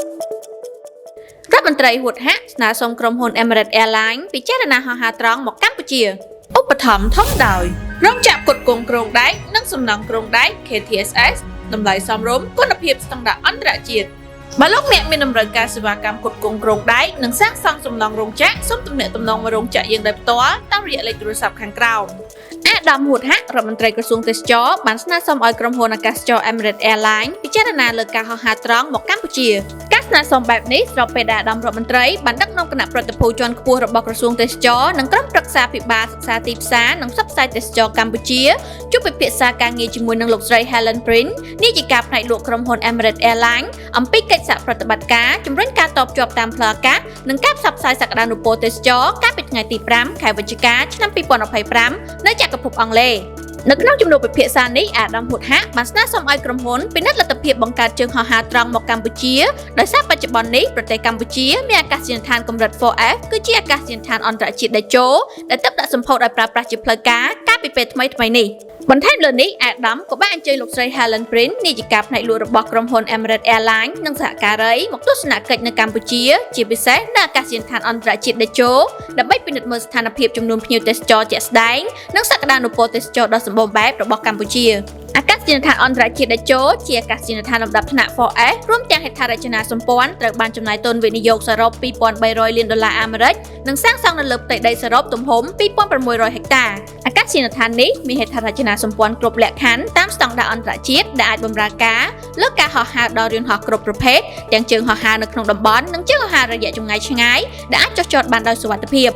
រដ្ឋមន្ត្រីហួតហាក់ស្នើសុំក្រុមហ៊ុន Emirates Airlines ពិចារណាហោះហើរត្រង់មកកម្ពុជាឧបត្ថម្ភធំដោយរោងចក្រផ្គត់ផ្គង់គ្រោងដែកនិងសំណង់គ្រោងដែក KTSS តម្លៃសមរម្យគុណភាពស្តង់ដារអន្តរជាតិបើលោកអ្នកមានតម្រូវការសេវាកម្មផ្គត់ផ្គង់គ្រោងដែកនិងសាងសង់សំណង់រោងចក្រសូមទំនាក់ទំនងមករោងចក្រយើងដោយផ្ទាល់តាមរយៈលេខទូរស័ព្ទខាងក្រោមអាដាមហួតហាក់រដ្ឋមន្ត្រីក្រសួងទេសចរបានស្នើសុំឲ្យក្រុមហ៊ុនអាកាសចរ Emirates Airlines ពិចារណាលើការហោះហើរត្រង់មកកម្ពុជាការស្នើសុំបែបនេះស្របពេលដែលអាដាមរដ្ឋមន្ត្រីបានដឹកនាំគណៈប្រតិភូជាន់ខ្ពស់របស់ក្រសួងទេសចរនិងក្រុមប្រឹក្សាភិបាលសិក្សាទីផ្សារនិងផ្សព្វផ្សាយទេសចរកម្ពុជាជួបពិភាក្សាការងារជាមួយនឹងលោកស្រី Helen Prince នាយិកាផ្នែកលក់ក្រុមហ៊ុន Emirates Airlines អំពីកិច្ចសហប្រតិបត្តិការជំរុញការតបជាប់តាមផ្លូវអាកាសនិងការផ្សព្វផ្សាយសក្តានុពលទេសចរកាលពីថ្ងៃទី5ខែវិច្ឆិកាឆ្នាំ2025នៅចក្រភពអង់គ្លេសនៅក្នុងជំនួបពិភាក្សានេះអាដាមហួតហាក់បានស្នើសុំឲ្យក្រុមហ៊ុនពិនិត្យលទ្ធភាពបង្កើតជើងហោះហើរត្រង់មកកម្ពុជាដោយសារបច្ចុប្បន្ននេះប្រទេសកម្ពុជាមានអាកាសយានដ្ឋានកម្រិត 4F គឺជាអាកាសយានដ្ឋានអន្តរជាតិតេជោដែលទើបដាក់សម្ពោធឲ្យប្រើប្រាស់ជាផ្លូវការកាលពីពេលថ្មីៗនេះបន្ថែមលើនេះអាដាមក៏បានអញ្ជើញលោកស្រី Helen Prince នាយិកាផ្នែកលក់របស់ក្រុមហ៊ុន Emirates Airlines និងសហការីមកទស្សនកិច្ចនៅកម្ពុជាជាពិសេសនៅអាកាសយានដ្ឋានអន្តរជាតិតេជោដើម្បីពិនិត្យមើលស្ថានភាពចំនួនភ្ញៀវទេសចរជាក់ស្ដែងនិងសក្តានុពលទេសចរដ៏សម្បូរបែបរបស់កម្ពុជាអាកាសយានដ្ឋានអន្តរជាតិតេជោជាអាកាសយានដ្ឋានលំដាប់ថ្នាក់ 4S រួមទាំងហេដ្ឋារចនាសម្ព័ន្ធត្រូវបានចំណាយទុនវិនិយោគសរុប$2,300 លានអាមេរិកនិងសាងសង់នៅលើផ្ទៃដីសរុបទំហំ2,600ហិកតាអាកាសយានដ្ឋាននេះមានហេដ្ឋារចនាសម្ព័ន្ធគ្រប់លក្ខខណ្ឌតាមស្តង់ដារអន្តរជាតិដែលអាចបម្រើការលើការហោះហើរដល់យន្តហោះគ្រប់ប្រភេទទាំងជើងហោះហើរនៅក្នុងតំបន់និងជើងហោះហើររយៈចម្ងាយឆ្ងាយដែលអាចចុះចតបានដោយសុវត្ថិភាព